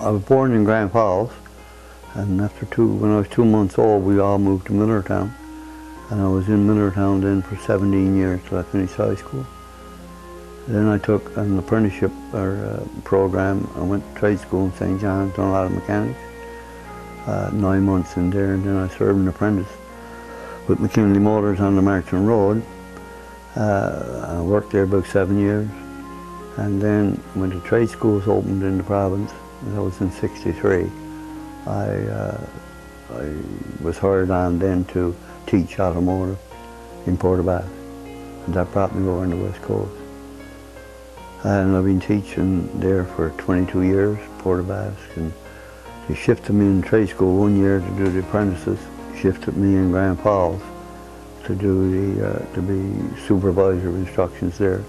I was born in Grand Falls, and when I was 2 months old, we all moved to Millertown. And I was in Millertown then for 17 years till I finished high school. Then I took an apprenticeship program. I went to trade school in St. John's, done a lot of mechanics. 9 months in there, and then I served an apprentice with McKinley Motors on the Marchant Road. I worked there about 7 years, and then when the trade schools opened in the province, that was in '63, I was hired on then to teach automotive in Portabass, and that brought me over on the West Coast. And I've been teaching there for 22 years, Portabass, and they shifted me in trade school 1 year to do the apprentices, shifted me in Grand Falls to do to be supervisor of instructions there.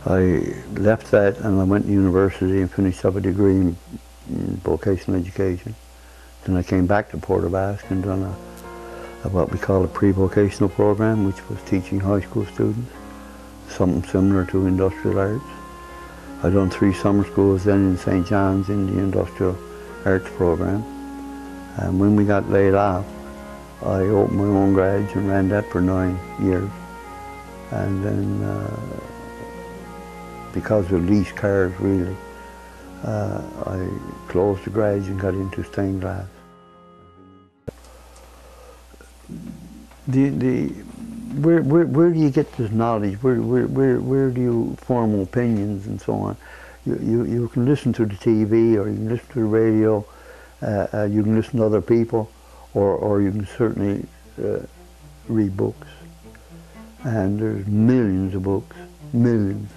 I left that and I went to university and finished up a degree in vocational education. Then I came back to Portabass and done what we call a pre-vocational program, which was teaching high school students, something similar to industrial arts. I done 3 summer schools then in St. John's in the industrial arts program. And when we got laid off, I opened my own garage and ran that for 9 years. And then, because of leased cars really, I closed the garage and got into stained glass. Where do you get this knowledge? Where do you form opinions and so on? You can listen to the TV, or you can listen to the radio, you can listen to other people, or you can certainly read books. And there's millions of books, millions,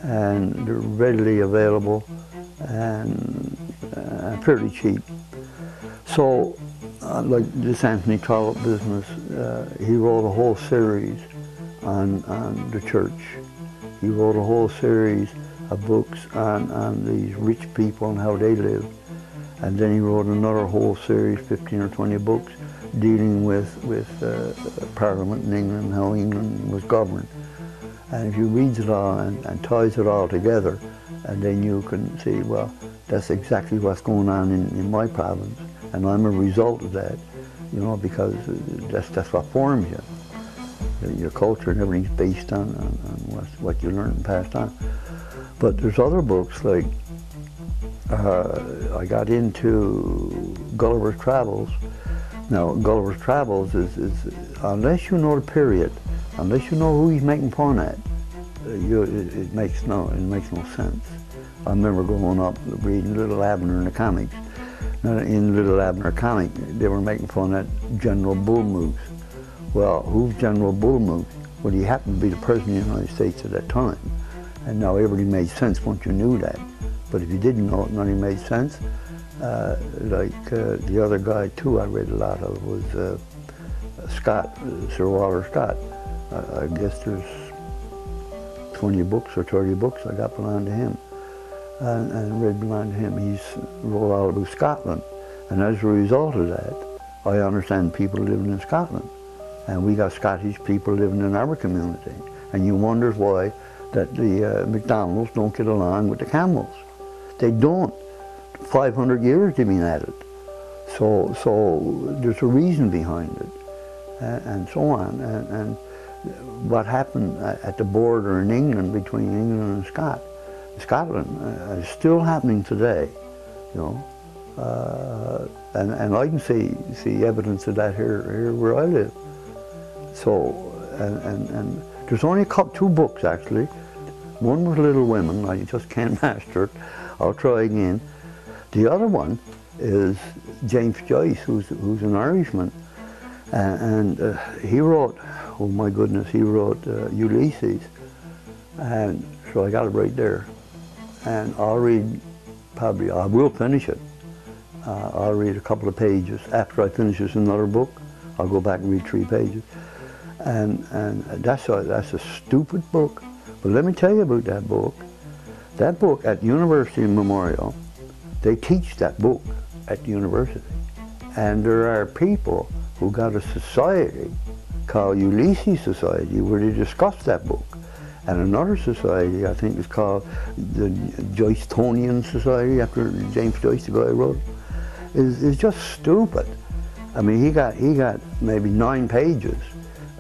and they're readily available and fairly cheap. So, like this Anthony Trollope business, he wrote a whole series on the church. He wrote a whole series of books on these rich people and how they lived. And then he wrote another whole series, 15 or 20 books, dealing with Parliament in England, how England was governed. And if you read it all and ties it all together, and then you can see, well, that's exactly what's going on in my province, and I'm a result of that, you know, because that's what forms you. Your culture and everything's based on what you learned and passed on. But there's other books, like I got into Gulliver's Travels. Now, Gulliver's Travels is unless you know the period, unless you know who he's making fun at, it makes no sense. I remember growing up reading Little Abner in the comics. Now, in Little Abner comic, they were making fun at General Bull Moose. Well, who's General Bull Moose? Well, he happened to be the President of the United States at that time. And now everything made sense once you knew that. But if you didn't know it, nothing made sense. The other guy, too, I read a lot of was Scott, Sir Walter Scott. I guess there's 20 books or 30 books I got belong to him. And read belong to him. He's wrote all about Scotland. And as a result of that, I understand people living in Scotland. And we got Scottish people living in our community. And you wonder why that the McDonald's don't get along with the Campbells. They don't. 500 years they've been at it. So there's a reason behind it, and so on. And what happened at the border in England, between England and Scotland, is still happening today, you know. And I can see evidence of that here where I live. So, and there's only 2 books actually. One was Little Women. I just can't master it. I'll try again. The other one is James Joyce, who's an Irishman, and he wrote, oh my goodness, he wrote Ulysses, and so I got it right there. And I'll read, probably, I will finish it. I'll read a couple of pages. After I finish this another book, I'll go back and read 3 pages. And that's a stupid book. But let me tell you about that book. That book at University of Memorial, they teach that book at the university. And there are people who got a society called Ulysses Society where they discuss that book. And another society, I think it's called the Joycetonian Society, after James Joyce, the guy who wrote it, is just stupid. I mean, he got maybe 9 pages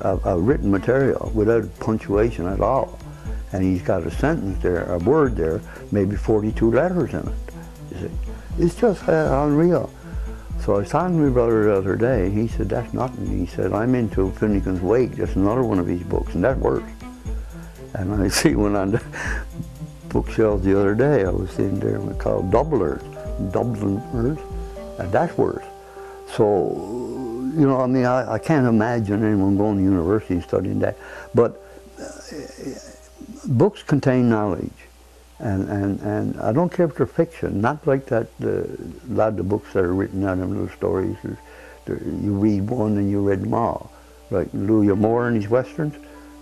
of written material without punctuation at all. And he's got a sentence there, a word there, maybe 42 letters in it. You see, it's just unreal. So I was talking to my brother the other day, and he said, that's nothing. He said, I'm into Finnegan's Wake, just another one of his books, and that's worse. And I see one on the bookshelf the other day, I was in there, called Dubliners, and that's worse. So, you know, I mean, I can't imagine anyone going to university and studying that. But books contain knowledge. And I don't care if they're fiction, not like that, a lot of the books that are written out in little stories, you read one and you read them all. Like Louis Moore and his westerns,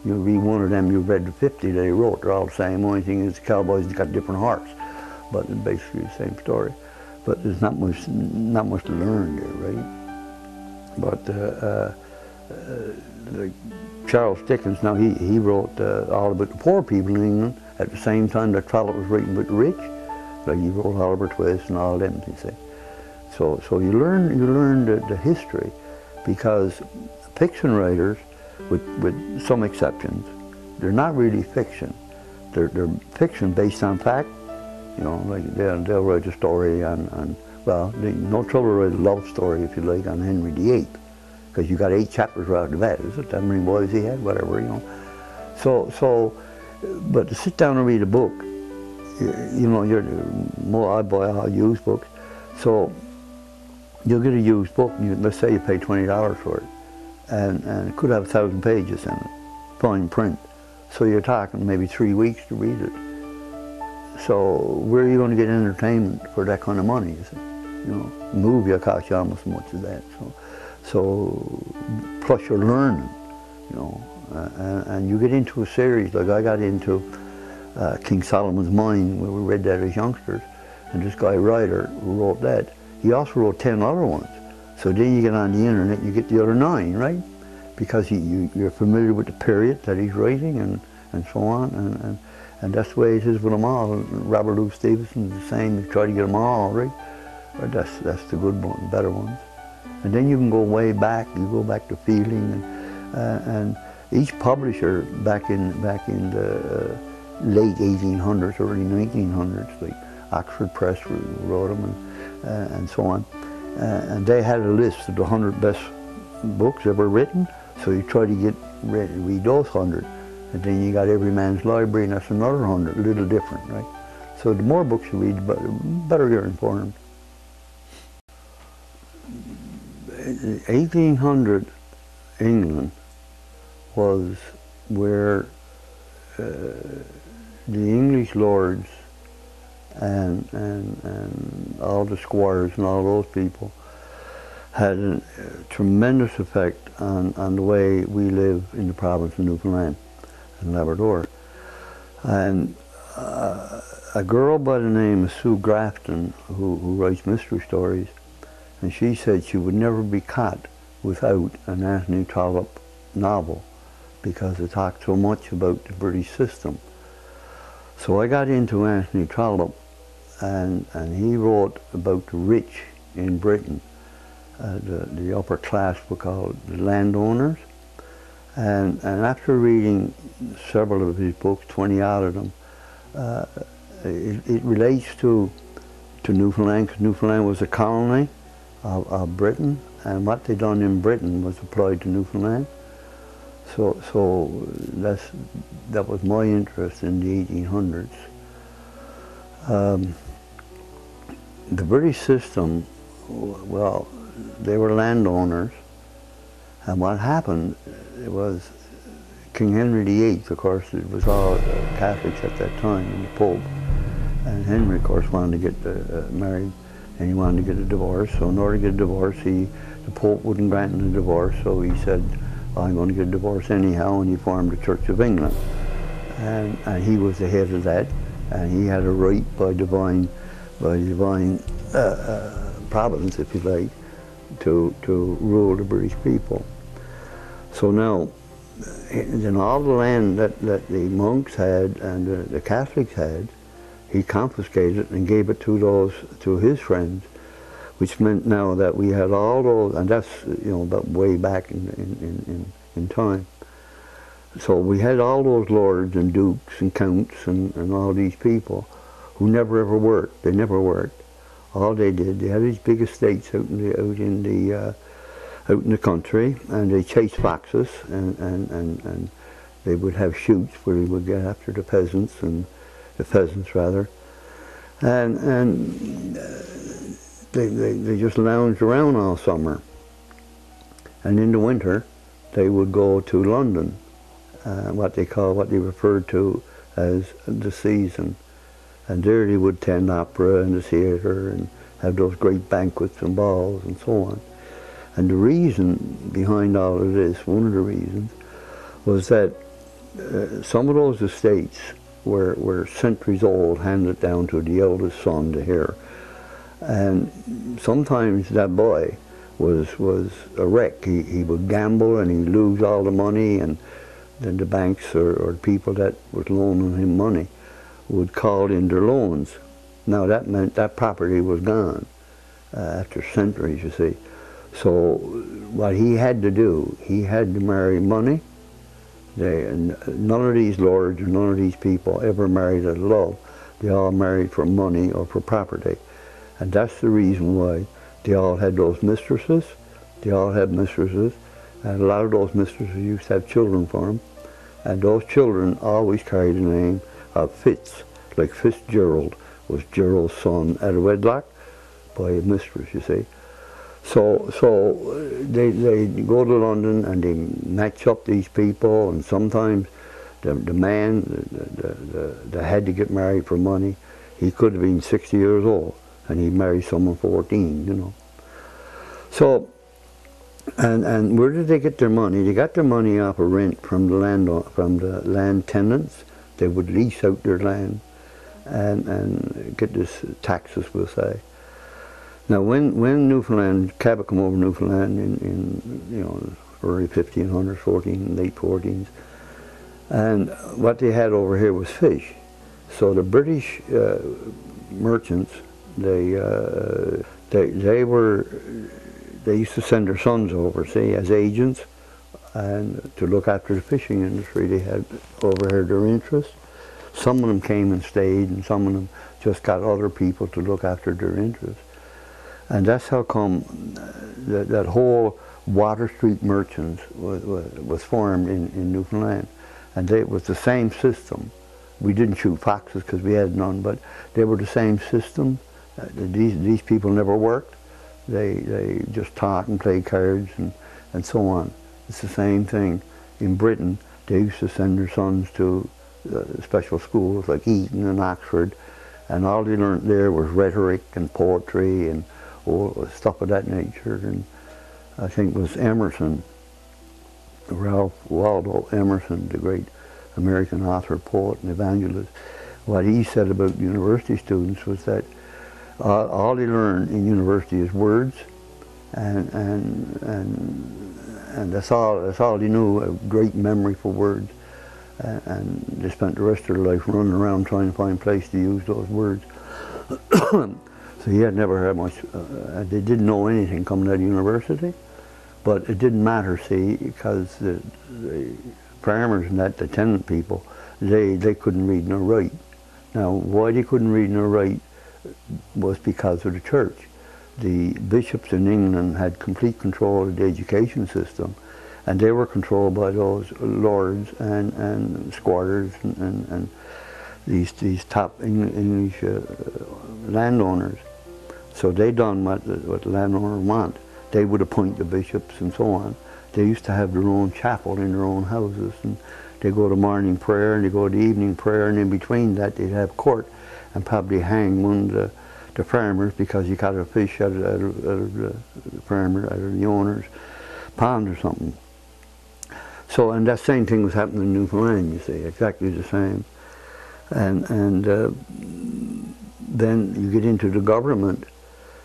you read one of them, you read the 50 they wrote, they're all the same. Only thing is the cowboys got different hearts, but it's basically the same story. But there's not much to learn there, right? But like Charles Dickens, now he wrote all about the poor people in England at the same time that Trollope was writing about the rich. Like he wrote Oliver Twist and all them, you see. So you learn the history, because fiction writers, with some exceptions, they're not really fiction. They're fiction based on fact. You know, like they'll write a story on well, no trouble to write a love story, if you like, on Henry VIII, because you got 8 chapters right after that. Is it that many boys he had? Whatever, you know. So, but to sit down and read a book, you know, I buy all used books, so you'll get a used book. Let's say you pay $20 for it, and it could have 1,000 pages in it, fine print. So you're talking maybe 3 weeks to read it. So where are you going to get entertainment for that kind of money? You see? You know, a movie will cost you almost as much as that. So plus you're learning, you know, and you get into a series. Like I got into King Solomon's Mine, where we read that as youngsters, and this guy writer who wrote that, he also wrote 10 other ones. So then you get on the internet, you get the other 9, right? Because you're familiar with the period that he's writing and so on, and that's the way it is with them all. Robert Louis Stevenson's the same. You try to get them all, right? But that's the good one, better ones. And then you can go way back. You go back to Fielding, and each publisher back in the late 1800s, early 1900s, like Oxford Press wrote them, and so on. And they had a list of the 100 best books ever written. So you try to read those 100. And then you got Every Man's Library, and that's another 100, a little different, right? So the more books you read, the better you're informed. 1800 England was where the English lords and all the squires and all those people had a tremendous effect on the way we live in the province of Newfoundland and Labrador. And a girl by the name of Sue Grafton, who writes mystery stories, and she said she would never be caught without an Anthony Trollope novel, because it talked so much about the British system. So I got into Anthony Trollope, and he wrote about the rich in Britain. The upper class were called the landowners. And after reading several of his books, 20 odd of them, it relates to Newfoundland, because Newfoundland was a colony of Britain, and what they done in Britain was applied to Newfoundland. So that was my interest in the 1800s. The British system, well, they were landowners, and what happened, it was King Henry VIII, of course, it was all Catholics at that time, and the Pope. And Henry, of course, wanted to get married, and he wanted to get a divorce. So in order to get a divorce, the Pope wouldn't grant him the divorce, so he said, I'm going to get a divorce anyhow, and he formed the Church of England. And he was the head of that, and he had a right by divine providence, if you like, to rule the British people. So now, then all the land that the monks had and the Catholics had, he confiscated and gave it to his friends, which meant now that we had all those, and that's, you know, about way back in time. So we had all those lords and dukes and counts and all these people who never ever worked. They never worked. All they did, they had these big estates out in the country, and they chased foxes, and they would have shoots where they would get after the pheasants rather, and they just lounged around all summer. And in the winter, they would go to London, what they referred to as the season. And there they would attend opera and the theatre and have those great banquets and balls and so on. And the reason behind all of this, one of the reasons, was that some of those estates were centuries old, handed down to the eldest son, the heir. And sometimes that boy was a wreck. He would gamble and he'd lose all the money, and then the banks or people that was loaning him money would call in their loans. Now that meant that property was gone after centuries, you see. So what he had to do, he had to marry money. None of these lords or none of these people ever married out of love. They all married for money or for property. And that's the reason why they all had those mistresses. They all had mistresses. And a lot of those mistresses used to have children for them. And those children always carried the name of Fitz, like Fitzgerald was Gerald's son out of wedlock by a mistress, you see. So they go to London and they match up these people, and sometimes the man that had to get married for money, he could have been 60 years old, and he married someone 14, you know. So, and where did they get their money? They got their money off of rent from the land tenants. They would lease out their land and get this taxes, we'll say. Now, when Newfoundland, Cabot come over Newfoundland in you know, early 1500s, late 14s, and what they had over here was fish. So the British merchants, they used to send their sons over, see, as agents, and to look after the fishing industry. They had over here their interests. Some of them came and stayed, and some of them just got other people to look after their interests. And that's how come that whole Water Street Merchants was formed in Newfoundland. And it was the same system. We didn't shoot foxes because we had none, but they were the same system. These people never worked. They just taught and played cards and so on. It's the same thing. In Britain, they used to send their sons to special schools like Eton and Oxford, and all they learned there was rhetoric and poetry and stuff of that nature. And I think it was Emerson, Ralph Waldo Emerson, the great American author, poet, and evangelist. What he said about university students was that all they learn in university is words, and that's all they knew, a great memory for words. And they spent the rest of their life running around trying to find a place to use those words. So he had never had much, they didn't know anything coming out of university, but it didn't matter, see, because the farmers and the tenant people, they couldn't read nor write. Now, why they couldn't read nor write was because of the church. The bishops in England had complete control of the education system, and they were controlled by those lords and squatters and these top English landowners. So they done what the landowners want. They would appoint the bishops and so on. They used to have their own chapel in their own houses, and they go to morning prayer and they go to evening prayer, and in between that they'd have court and probably hang one of the farmers because you caught a fish out of the farmer, out of the owner's pond or something. So, and that same thing was happening in Newfoundland, you see, exactly the same. And then you get into the government.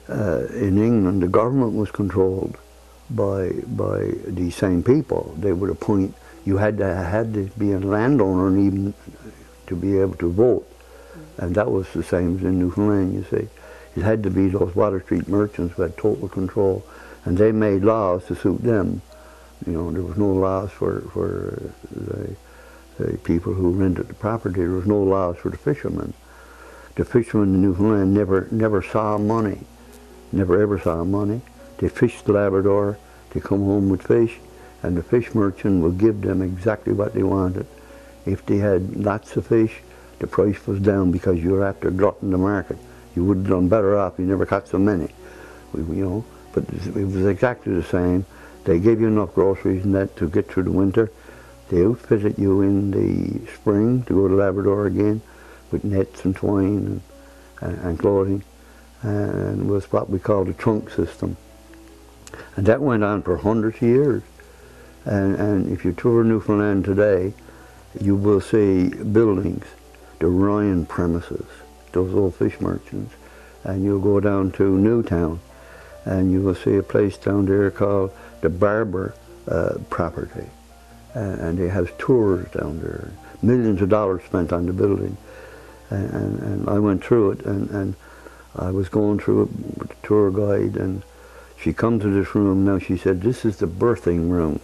In England, the government was controlled by these same people. They would appoint you had to be a landowner and even to be able to vote. And that was the same as in Newfoundland, you see. It had to be those Water Street merchants who had total control, and they made laws to suit them. You know, there was no laws for the people who rented the property. There was no laws for the fishermen. The fishermen in Newfoundland never saw money, never ever saw money. They fished the Labrador, they come home with fish, and the fish merchant will give them exactly what they wanted. If they had lots of fish, the price was down because you were after glutting the market. You would have done better off if you never caught so many, you know. But it was exactly the same. They gave you enough groceries and that to get through the winter. They outfitted you in the spring to go to Labrador again with nets and twine and clothing, and it was what we call the trunk system. And that went on for hundreds of years. And if you tour Newfoundland today, you will see buildings, the Ryan premises, those old fish merchants, and you'll go down to Newtown, and you will see a place down there called the Barber property, and they have tours down there, millions of dollars spent on the building, and I went through it, and I was going through it with the tour guide, and she come to this room. Now she said, this is the birthing room.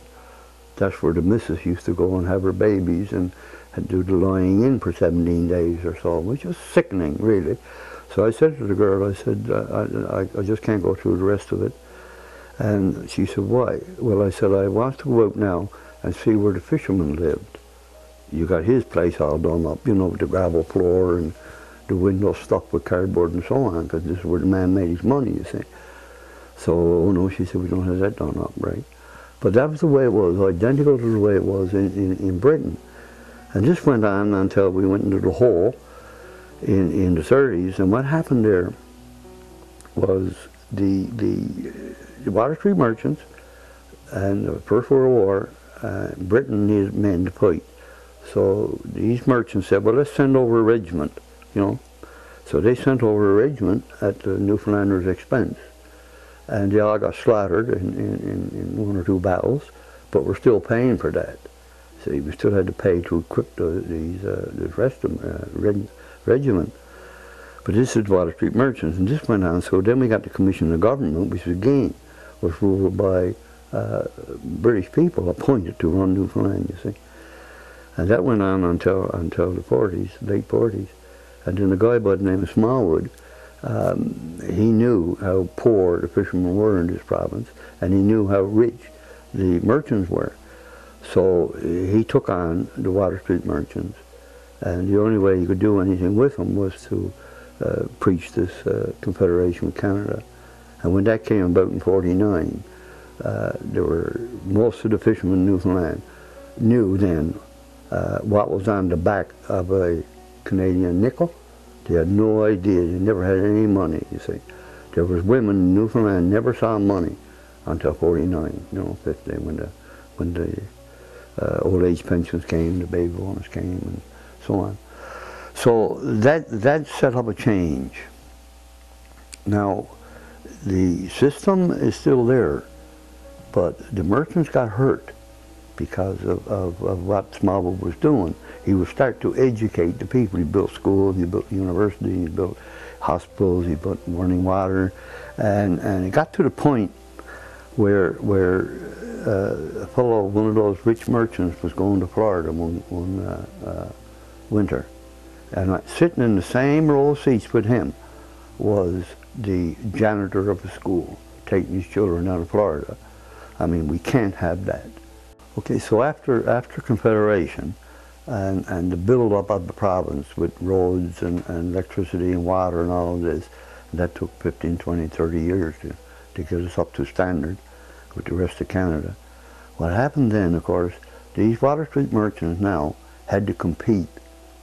That's where the missus used to go and have her babies and do the lying in for 17 days or so, which was sickening, really. So I said to the girl, I said, I just can't go through the rest of it. And she said, why? Well, I said, I want to go out now and see where the fisherman lived. You got his place all done up, you know, with the gravel floor and the windows stuck with cardboard and so on, because this is where the man made his money, you see. So, oh no, she said, we don't have that done up, right? But that was the way it was, identical to the way it was in Britain. And this went on until we went into the hole in the 30s. And what happened there was the Water Street merchants and the First World War, Britain needed men to fight. So these merchants said, well, let's send over a regiment, you know. So they sent over a regiment at the Newfoundlanders' expense. And they all got slaughtered in one or two battles, but we're still paying for that. See, we still had to pay to equip the rest of the regiment. But this is Water Street merchants, and this went on. So then we got the Commission of Government, which again was ruled by British people appointed to run Newfoundland, you see. And that went on until the 40s, late 40s. And then a guy by the name of Smallwood, he knew how poor the fishermen were in this province, and he knew how rich the merchants were. So he took on the Water Street merchants, and the only way he could do anything with them was to preach this confederation with Canada. And when that came about in '49, there were most of the fishermen in Newfoundland knew then what was on the back of a Canadian nickel. They had no idea. They never had any money, you see. There was women in Newfoundland never saw money until '49, you know, 50, when the old age pensions came, the baby bonus came, and so on. So that set up a change. Now, the system is still there, but the merchants got hurt because of what Smallwood was doing. He would start to educate the people. He built schools, he built universities, he built hospitals, he built running water, and it got to the point where a fellow, one of those rich merchants, was going to Florida one winter, and sitting in the same row of seats with him was the janitor of the school, taking his children out of Florida. I mean, we can't have that. Okay, so after Confederation and the build-up of the province with roads and electricity and water and all of this, that took 15, 20, 30 years to get us up to standard with the rest of Canada. What happened then, of course, these Water Street merchants now had to compete.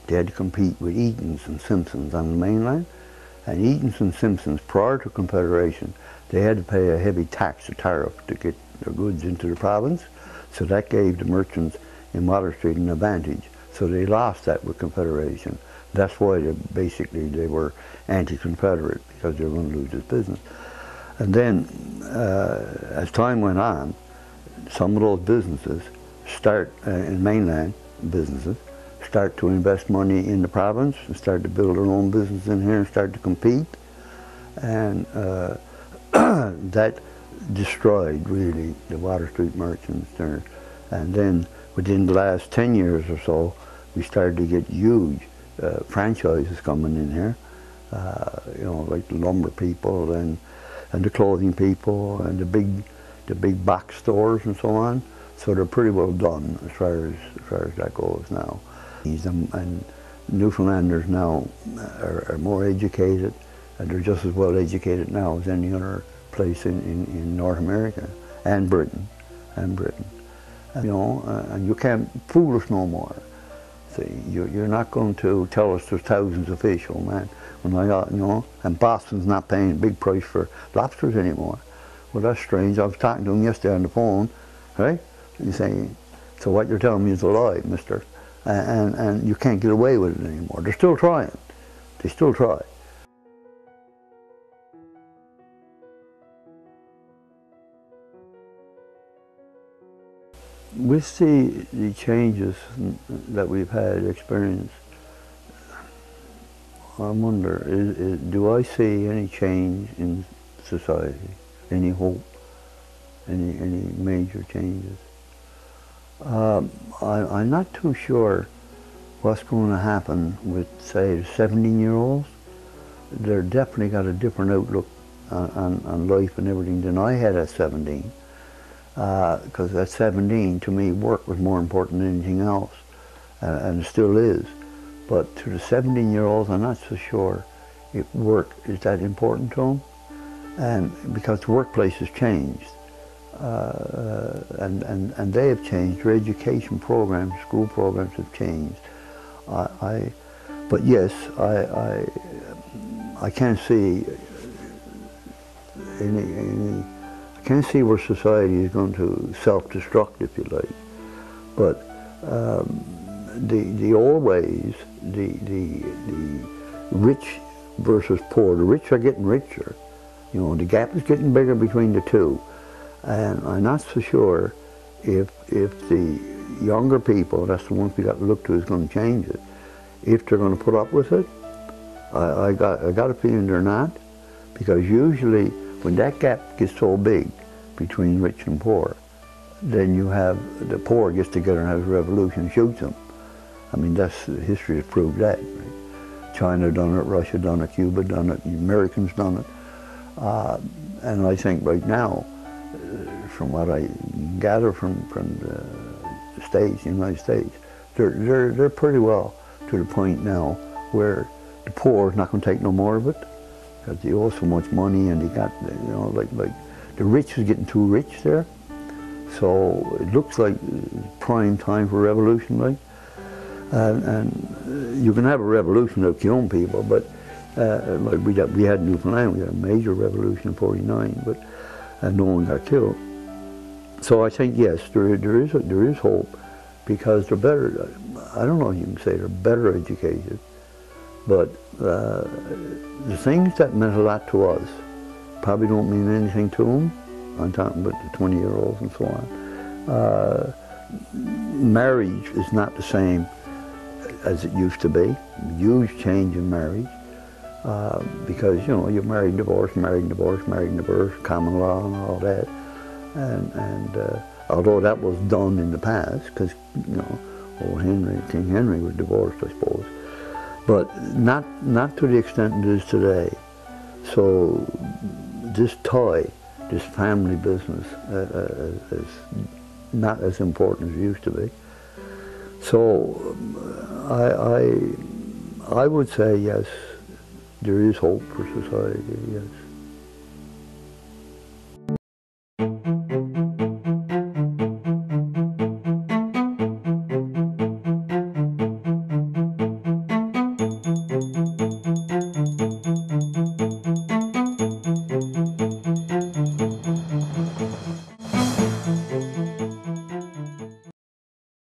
They had to compete with Eatons and Simpsons on the mainland. And Eatons and Simpsons, prior to Confederation, they had to pay a heavy tax or tariff to get their goods into the province. So that gave the merchants in Water Street an advantage. So they lost that with Confederation. That's why they were anti-Confederate, because they were going to lose this business. And then, as time went on, some of those businesses start in mainland businesses, start to invest money in the province, and start to build their own business in here and start to compete. And that destroyed really the Water Street merchants there. And then within the last 10 years or so, we started to get huge franchises coming in here, you know, like the lumber people and the clothing people and the big box stores and so on. So they're pretty well done as far as that goes now. And Newfoundlanders now are more educated, and they're just as well educated now as any other place in North America and Britain. You know, and you can't fool us no more. See, you're not going to tell us there's thousands of fish, old man. When I got, you know, and Boston's not paying a big price for lobsters anymore. Well, that's strange. I was talking to him yesterday on the phone, right? He's saying, so what you're telling me is a lie, mister. And you can't get away with it anymore. They're still trying. They still try. With the changes that we've had experienced, I wonder, do I see any change in society? Any hope? Any major changes? I'm not too sure what's going to happen with, say, the 17-year-olds. They're definitely got a different outlook on life and everything than I had at 17. Because at 17, to me, work was more important than anything else, and it still is. But to the 17-year-olds, I'm not so sure if work is that important to them, and because the workplace has changed, and they have changed. Their education programs, school programs have changed. But yes, I can't see I can't see where society is going to self-destruct, if you like. But the old ways, the rich versus poor, the rich are getting richer. You know, the gap is getting bigger between the two. And I'm not so sure if the younger people, that's the ones we got to look to, is going to change it. If they're going to put up with it, I got a feeling they're not, because usually when that gap gets so big between rich and poor, then you have the poor gets together and has a revolution and shoots them. I mean, that's history has proved that. Right? China done it, Russia done it, Cuba done it, the Americans done it, and I think right now, from what I gather from the States, the United States, they're pretty well to the point now where the poor is not going to take no more of it, because they owe so much money, and they got, you know, like the rich is getting too rich there. So it looks like prime time for revolution, like. And you can have a revolution without killing people, but like we had in Newfoundland, we had a major revolution in '49, but no one got killed. So I think yes, there is hope, because they're better. I don't know if you can say they're better educated, but the things that meant a lot to us probably don't mean anything to them. I'm talking about the 20-year-olds and so on. Marriage is not the same as it used to be. Huge change in marriage, because, you know, you're married, divorced, married, divorced, married, divorced, common law and all that. And although that was done in the past, because, you know, King Henry was divorced, I suppose, but not to the extent it is today. So this tie, this family business, is not as important as it used to be. So I would say yes, there is hope for society, yes.